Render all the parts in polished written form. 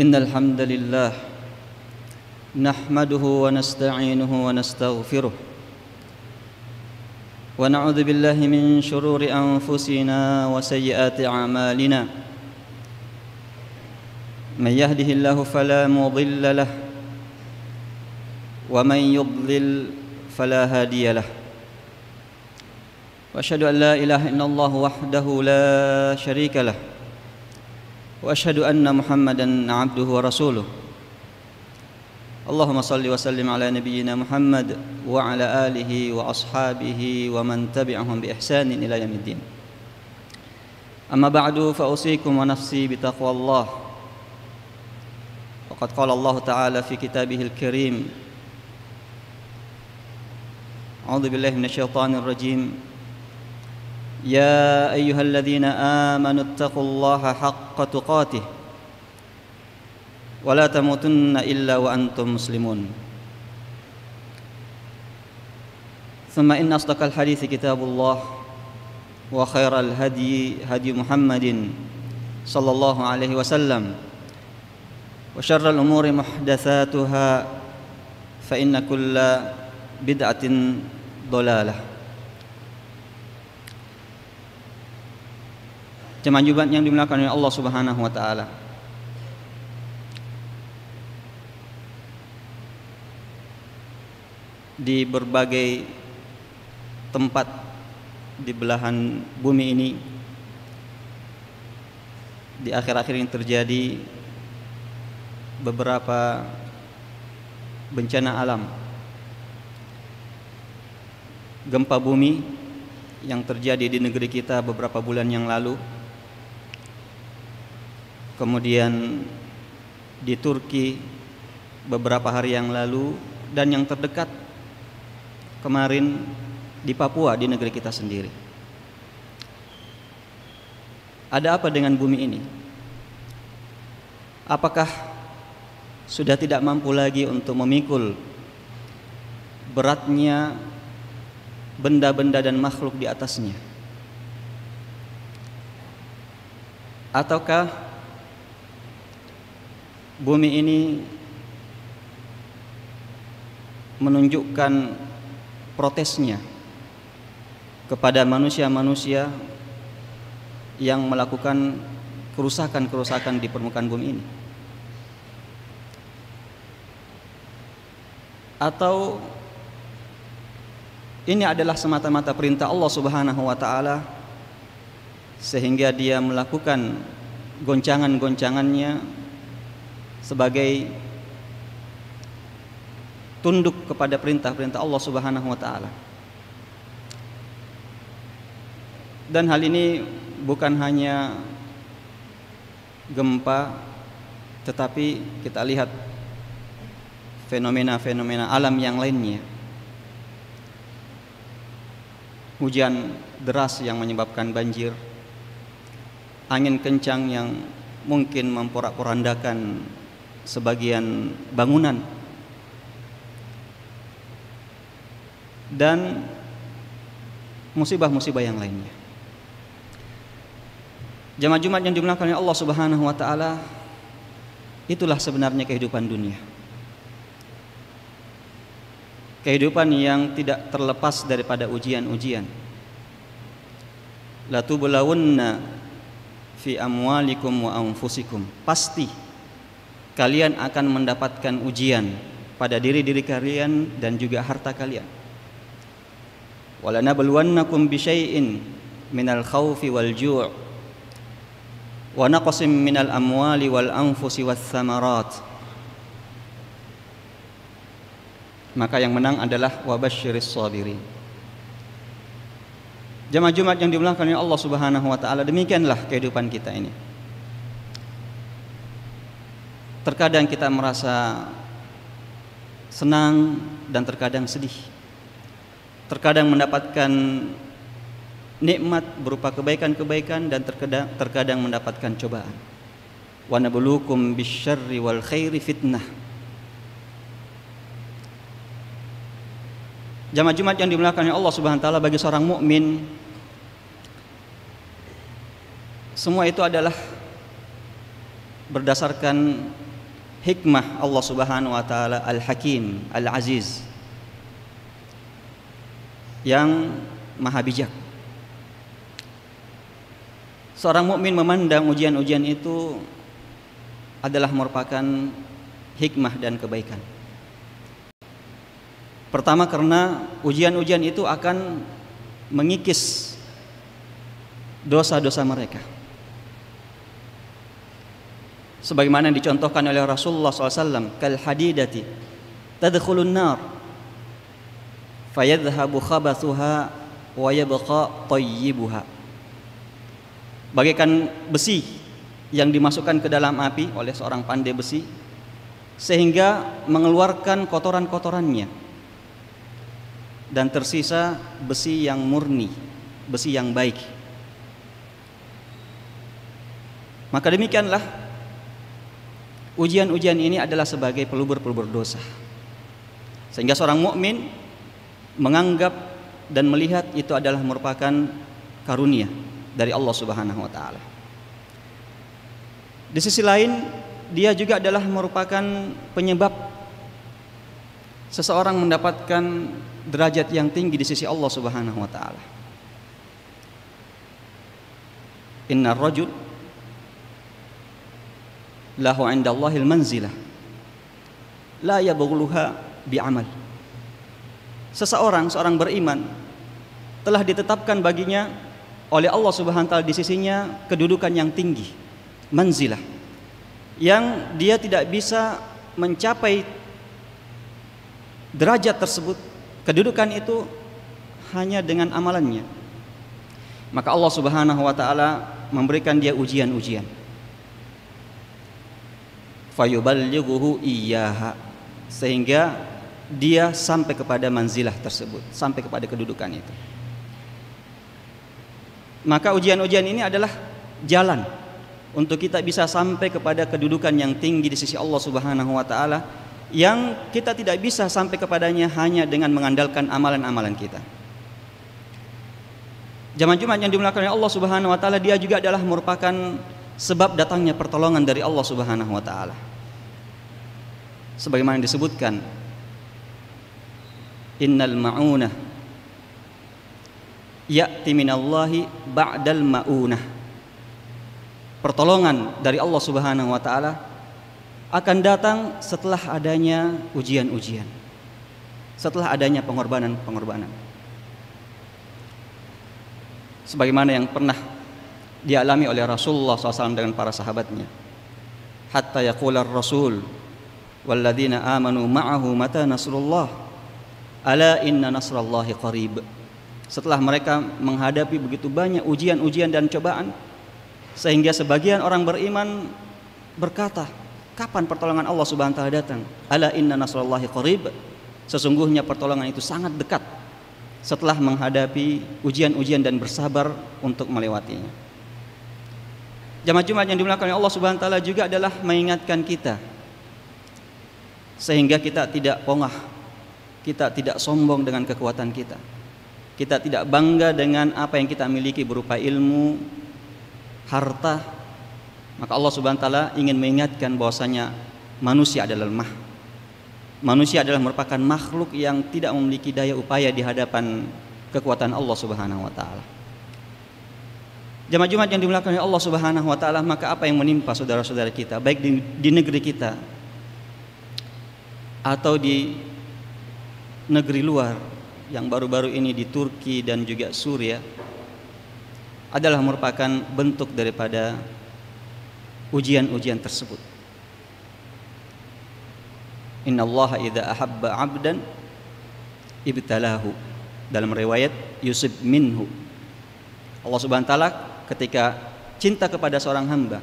إن الحمد لله نحمده ونستعينه ونستغفره ونعوذ بالله من شرور أنفسنا وسيئات أعمالنا من يهده الله فلا مضل له ومن يضلل فلا هادي له وأشهد أن لا إله إلا الله وحده لا شريك له وأشهد أن محمدًا عبده ورسوله اللهم صل وسلم على نبينا محمد وعلى آله وأصحابه ومن تبعهم بإحسان إلى يوم الدين أما بعد فأوصيكم ونفسي بتقوى الله وقد قال الله تعالى في كتابه الكريم أعوذ بالله من الشيطان الرجيم يا أيها الذين آمنوا اتقوا الله حق تقاته ولا تموتن إلا وأنتم مسلمون ثم إن أصدق الحديث كتاب الله وخير الهدي هدي محمد صلى الله عليه وسلم وشر الأمور محدثاتها فإن كل بدعة ضلالة. Jemaah Jumat yang dimuliakan oleh Allah Subhanahu wa taala. Di berbagai tempat di belahan bumi ini di akhir-akhir ini terjadi beberapa bencana alam. Gempa bumi yang terjadi di negeri kita beberapa bulan yang lalu. Kemudian di Turki beberapa hari yang lalu, dan yang terdekat kemarin di Papua, di negeri kita sendiri. Ada apa dengan bumi ini? Apakah sudah tidak mampu lagi untuk memikul beratnya benda-benda dan makhluk di atasnya? Ataukah bumi ini menunjukkan protesnya kepada manusia-manusia yang melakukan kerusakan-kerusakan di permukaan bumi ini? Atau ini adalah semata-mata perintah Allah Subhanahu wa taala sehingga dia melakukan goncangan-goncangannya sebagai tunduk kepada perintah-perintah Allah Subhanahu wa taala. Dan hal ini bukan hanya gempa, tetapi kita lihat fenomena-fenomena alam yang lainnya. Hujan deras yang menyebabkan banjir, angin kencang yang mungkin memporak-porandakan sebagian bangunan, dan musibah-musibah yang lainnya. Jemaah Jumat yang dimuliakan oleh Allah Subhanahu wa taala, itulah sebenarnya kehidupan dunia. Kehidupan yang tidak terlepas daripada ujian-ujian. La tublawunna fi amwalikum wa anfusikum. Pasti kalian akan mendapatkan ujian pada diri-diri kalian dan juga harta kalian. Walanabluwannakum bisyai'in minal khaufi wal ju' wa naqsim minal amwali wal anfusi wath thamarat. Maka yang menang adalah wabasyiris sabirin. Jemaah Jumat yang dimuliakan oleh Allah Subhanahu wa taala, demikianlah kehidupan kita ini. Terkadang kita merasa senang dan terkadang sedih. Terkadang mendapatkan nikmat berupa kebaikan-kebaikan dan terkadang mendapatkan cobaan. Wa nabluukum bisyarri wal khairi fitnah. Jamaah Jumat yang dimuliakan oleh Allah Subhanahu wa taala, bagi seorang mukmin semua itu adalah berdasarkan hikmah Allah Subhanahu wa taala Al-Hakim, Al-Aziz, yang maha bijak. Seorang mukmin memandang ujian-ujian itu adalah merupakan hikmah dan kebaikan. Pertama, karena ujian-ujian itu akan mengikis dosa-dosa mereka, sebagaimana dicontohkan oleh Rasulullah SAW, kal hadidati tadkhulun nar fayadhhabu khabathuha wa yabqa thayyibuha. Bagaikan besi yang dimasukkan ke dalam api oleh seorang pandai besi sehingga mengeluarkan kotoran-kotorannya, dan tersisa besi yang murni, besi yang baik. Maka demikianlah ujian-ujian ini adalah sebagai pelubur-pelubur dosa, sehingga seorang mukmin menganggap dan melihat itu adalah merupakan karunia dari Allah Subhanahu wa taala. Di sisi lain, dia juga adalah merupakan penyebab seseorang mendapatkan derajat yang tinggi di sisi Allah Subhanahu wa taala. Innar rajul lahu 'indallahil manzilah la yabghuluha bi'amal. Seorang beriman telah ditetapkan baginya oleh Allah Subhanahu wa taala di sisinya kedudukan yang tinggi, manzilah, yang dia tidak bisa mencapai derajat tersebut, kedudukan itu hanya dengan amalannya. Maka Allah Subhanahu wa taala memberikan dia ujian-ujian. Fayuballighuhu iyyaha, sehingga dia sampai kepada manzilah tersebut, sampai kepada kedudukan itu. Maka ujian-ujian ini adalah jalan untuk kita bisa sampai kepada kedudukan yang tinggi di sisi Allah Subhanahu wa taala, yang kita tidak bisa sampai kepadanya hanya dengan mengandalkan amalan-amalan kita. Jamaah Jumat yang dimuliakan oleh Allah Subhanahu wa taala, dia juga adalah merupakan sebab datangnya pertolongan dari Allah Subhanahu wa taala. Sebagaimana disebutkan, innal ma'unah ya'ti minallahi ba'dal ma'unah. Pertolongan dari Allah Subhanahu wa taala akan datang setelah adanya ujian-ujian, setelah adanya pengorbanan-pengorbanan. Sebagaimana yang pernah dialami oleh Rasulullah SAW dengan para sahabatnya, hatta yaqula ar-rasul walladzina amanu ma'ahu mata nasrullah ala inna nasrallahi qarib. Setelah mereka menghadapi begitu banyak ujian-ujian dan cobaan, sehingga sebagian orang beriman berkata, kapan pertolongan Allah Subhanahu wa taala datang? Ala inna nasrallahi qarib. Sesungguhnya pertolongan itu sangat dekat setelah menghadapi ujian-ujian dan bersabar untuk melewatinya. Jamaah Jumat yang dimuliakan oleh Allah Subhanahu wa taala juga adalah mengingatkan kita sehingga kita tidak pongah, kita tidak sombong dengan kekuatan kita, kita tidak bangga dengan apa yang kita miliki berupa ilmu, harta. Maka Allah Subhanahu wa taala ingin mengingatkan bahwasanya manusia adalah lemah. Manusia adalah merupakan makhluk yang tidak memiliki daya upaya di hadapan kekuatan Allah Subhanahu wa taala. Jamaah Jumat yang dimuliakan oleh Allah Subhanahu wa taala, maka apa yang menimpa saudara-saudara kita baik di negeri kita atau di negeri luar yang baru-baru ini di Turki dan juga Suriah adalah merupakan bentuk daripada ujian-ujian tersebut. Innallaha idza ahabba 'abdan ibtalahu. Dalam riwayat yusib minhu. Allah Subhanahu wa taala ketika cinta kepada seorang hamba,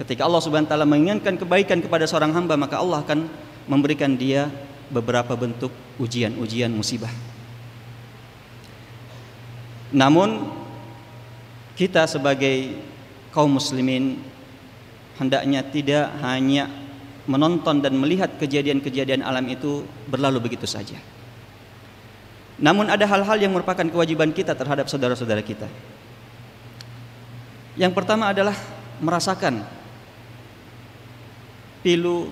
ketika Allah Subhanahu wa taala menginginkan kebaikan kepada seorang hamba, maka Allah akan memberikan dia beberapa bentuk ujian-ujian musibah. Namun kita sebagai kaum muslimin hendaknya tidak hanya menonton dan melihat kejadian-kejadian alam itu berlalu begitu saja. Namun ada hal-hal yang merupakan kewajiban kita terhadap saudara-saudara kita. Yang pertama adalah merasakan pilu,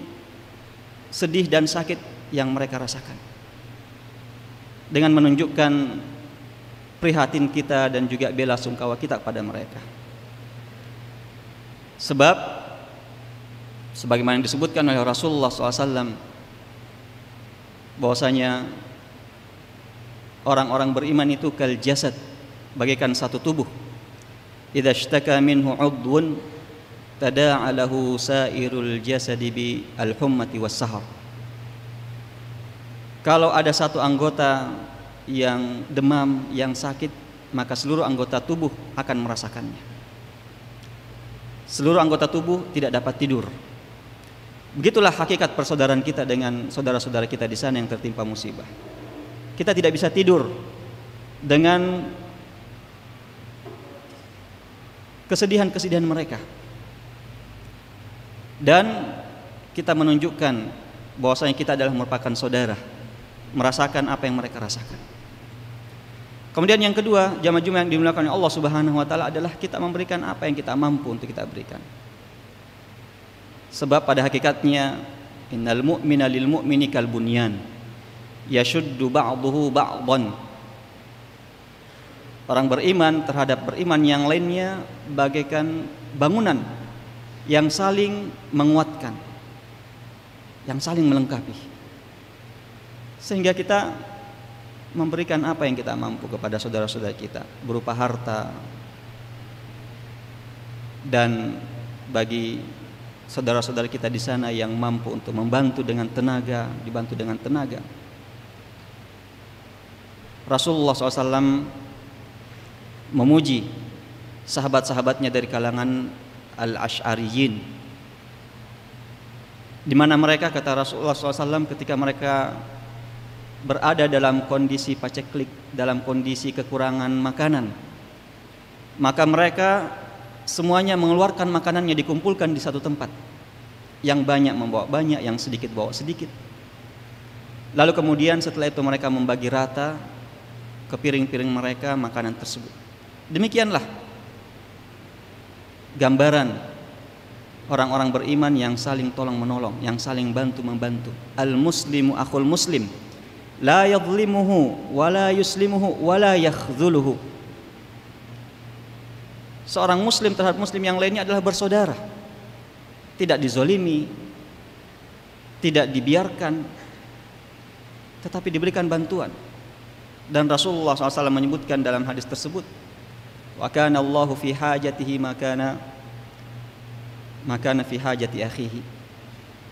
sedih dan sakit yang mereka rasakan, dengan menunjukkan prihatin kita dan juga bela sungkawa kita kepada mereka. Sebab sebagaimana disebutkan oleh Rasulullah SAW, bahwasanya orang-orang beriman itu kal jasad, bagaikan satu tubuh. Idza ishtaka minhu 'udwun tada'a lahu sairul jasadi bi al-hummati was-sahar. Kalau ada satu anggota yang demam, yang sakit, maka seluruh anggota tubuh akan merasakannya. Seluruh anggota tubuh tidak dapat tidur. Begitulah hakikat persaudaraan kita dengan saudara-saudara kita di sana yang tertimpa musibah. Kita tidak bisa tidur dengan kesedihan-kesedihan mereka. Dan kita menunjukkan bahwasanya kita adalah merupakan saudara, merasakan apa yang mereka rasakan. Kemudian yang kedua, jamaah Jumat yang dimuliakan oleh Allah Subhanahu wa taala, adalah kita memberikan apa yang kita mampu untuk kita berikan. Sebab pada hakikatnya innal mu'mina lil mu'mini kal bunyan yashuddu ba'duhu ba'dhan. Orang beriman terhadap beriman yang lainnya bagaikan bangunan yang saling menguatkan, yang saling melengkapi. Sehingga kita memberikan apa yang kita mampu kepada saudara-saudara kita berupa harta, dan bagi saudara-saudara kita di sana yang mampu untuk membantu dengan tenaga, dibantu dengan tenaga. Rasulullah SAW memuji sahabat-sahabatnya dari kalangan al-Asy'ariyin, di mana mereka, kata Rasulullah SAW, ketika mereka berada dalam kondisi paceklik, dalam kondisi kekurangan makanan, maka mereka semuanya mengeluarkan makanannya, dikumpulkan di satu tempat. Yang banyak membawa banyak, yang sedikit bawa sedikit. Lalu kemudian setelah itu mereka membagi rata ke piring-piring mereka makanan tersebut. Demikianlah gambaran orang-orang beriman yang saling tolong menolong, yang saling bantu membantu. Al-muslimu akhul muslim, la yadhlimuhu wa la yuslimuhu wa la yakhdhuluhu. Seorang muslim terhadap muslim yang lainnya adalah bersaudara, tidak dizolimi, tidak dibiarkan, tetapi diberikan bantuan. Dan Rasulullah SAW menyebutkan dalam hadis tersebut, wa kana Allahu fi hajatihi makana fi hajati akhihi.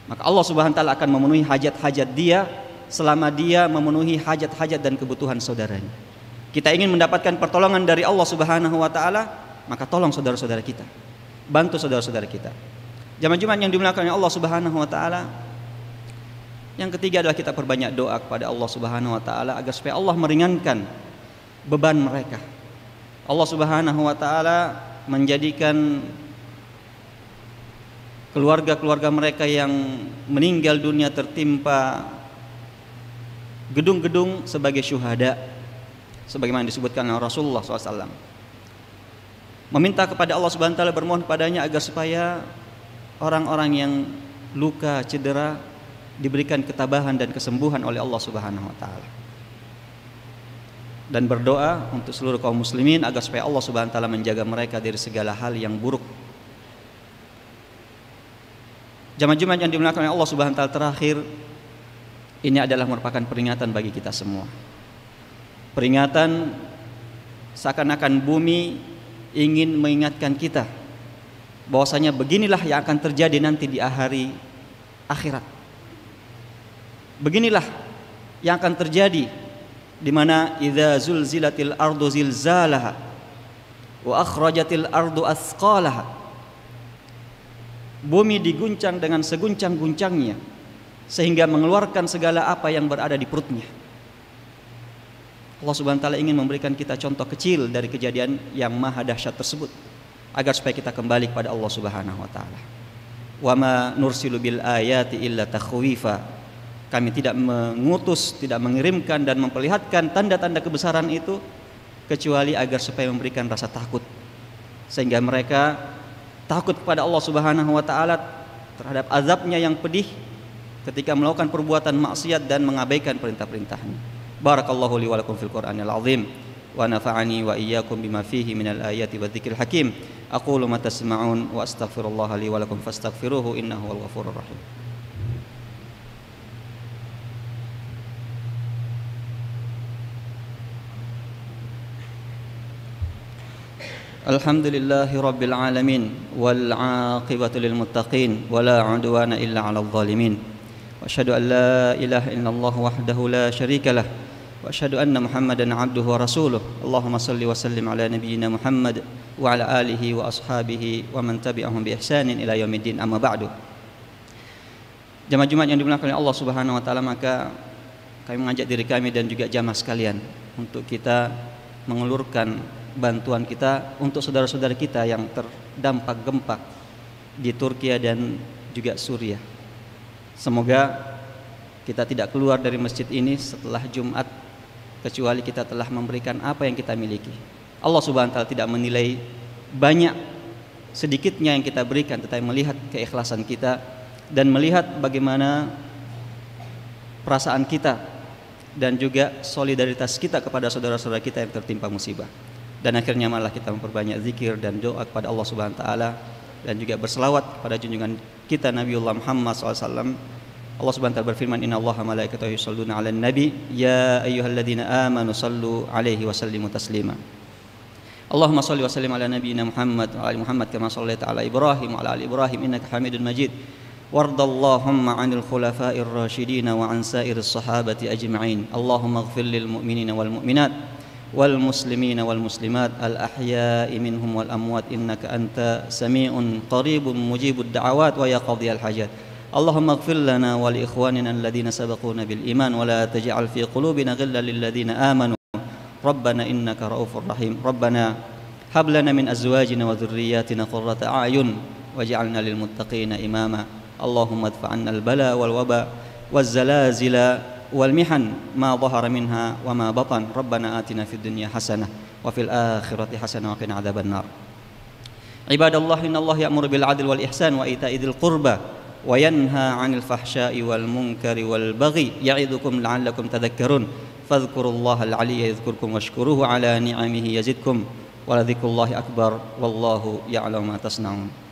Maka Allah Subhanahu wa taala akan memenuhi hajat-hajat dia selama dia memenuhi hajat-hajat dan kebutuhan saudaranya. Kita ingin mendapatkan pertolongan dari Allah Subhanahu wa taala, maka tolong saudara-saudara kita, bantu saudara-saudara kita. Jamaah Jumat yang dimuliakan oleh Allah Subhanahu wa taala, yang ketiga adalah kita perbanyak doa kepada Allah Subhanahu wa taala agar supaya Allah meringankan beban mereka. Allah Subhanahu wa taala menjadikan keluarga-keluarga mereka yang meninggal dunia tertimpa gedung-gedung sebagai syuhada, sebagaimana disebutkan oleh Rasulullah SAW. Meminta kepada Allah Subhanahu wa taala, bermohon padanya agar supaya orang-orang yang luka, cedera diberikan ketabahan dan kesembuhan oleh Allah Subhanahu wa taala. Dan berdoa untuk seluruh kaum muslimin agar supaya Allah Subhanahu wa taala menjaga mereka dari segala hal yang buruk. Jamaah Jumat yang dimuliakan oleh Allah Subhanahu wa taala, terakhir, ini adalah merupakan peringatan bagi kita semua. Peringatan seakan-akan bumi ingin mengingatkan kita bahwasanya beginilah yang akan terjadi nanti di hari akhirat. Beginilah yang akan terjadi, di mana idza zulzilatil ardu zilzalaha wa akhrajatil ardu athqalaha. Bumi diguncang dengan seguncang-guncangnya sehingga mengeluarkan segala apa yang berada di perutnya. Allah Subhanahu wa taala ingin memberikan kita contoh kecil dari kejadian yang maha dahsyat tersebut agar supaya kita kembali kepada Allah Subhanahu wa taala. Wa ma nursilu bil ayati illa takhwifa. Kami tidak mengutus, tidak mengirimkan dan memperlihatkan tanda-tanda kebesaran itu kecuali agar supaya memberikan rasa takut, sehingga mereka takut kepada Allah Subhanahu wa taala, terhadap azabnya yang pedih ketika melakukan perbuatan maksiat dan mengabaikan perintah-perintahnya. Barakallahu li wa lakum fil Qur'anil azim wa nafa'ani wa iyyakum bima fihi minal ayati wadh-dhikril hakim. Aqulu ma tasma'un wa astaghfirullah li wa lakum fastaghfiruhu innahu wal ghafurur rahim. Alhamdulillahi rabbil alamin wal 'aqibatu lil muttaqin wala 'udwana illa 'alal zalimin. Wa asyhadu an la ilaha illallah wahdahu la syarika lah wa asyhadu anna Muhammadan 'abduhu wa rasuluh. Allahumma shalli wa sallim ala nabiyyina Muhammad wa ala alihi wa ashabihi wa man tabi'ahum bi ihsanin ila yaumiddin, amma ba'du. Jamaah Jumat yang dimuliakan oleh Allah Subhanahu wa taala, maka kami mengajak diri kami dan juga jamaah sekalian untuk kita mengelurkan bantuan kita untuk saudara-saudara kita yang terdampak gempa di Turki dan juga Suriah. Semoga kita tidak keluar dari masjid ini setelah Jumat kecuali kita telah memberikan apa yang kita miliki. Allah Subhanahu wa taala tidak menilai banyak sedikitnya yang kita berikan, tetapi melihat keikhlasan kita dan melihat bagaimana perasaan kita dan juga solidaritas kita kepada saudara-saudara kita yang tertimpa musibah. Dan akhirnya malah kita memperbanyak zikir dan doa kepada Allah Subhanahu wa taala dan juga berselawat kepada junjungan kita Nabiullah Muhammad SAW. Allah Subhanahu wa taala berfirman, innallaha malaikatahu yusholluna 'alan nabi ya ayyuhalladzina amanu shallu 'alaihi wa sallimu taslima. Allahumma shalli wa sallim ala nabiyyina Muhammad wa ali Muhammad kama shallaita ala Ibrahim wa ala ali Ibrahim innaka Hamidun Majid. Wardallahumma 'anil khulafa'ir rasyidin wa 'an sa'iris sahabati ajma'in. Allahumma ighfir lil mu'minina wal mu'minat wal muslimina wal muslimat al ahya'i minhum wal amwat innaka anta sami'un qaribun mujibud da'awat wa ya qadhiyal hajat. Allahumma ighfir lana wa li ikhwanina alladhina sabaquna bil iman wa la taj'al fi qulubina ghillan lil ladzina amanu rabbana innaka raufur rahim. Rabbana hab lana min azwajina wa dhurriyyatina qurrata a'yun waj'alna lil muttaqina imama. Allahumma adfa'anna al bala wal waba waz zalazila والمحن ما ظهر منها وما بطن. ربنا آتنا في الدنيا حسنة وفي الآخرة حسنة وقنا عذاب النار. عباد الله إن الله يأمر بالعدل والإحسان وإيتاء ذي القربى وينهى عن الفحشاء والمنكر والبغي يعظكم لعلكم تذكرون فاذكروا الله العلي يذكركم واشكروه على نعمه يزدكم ولذكر الله أكبر والله يعلم ما تصنعون.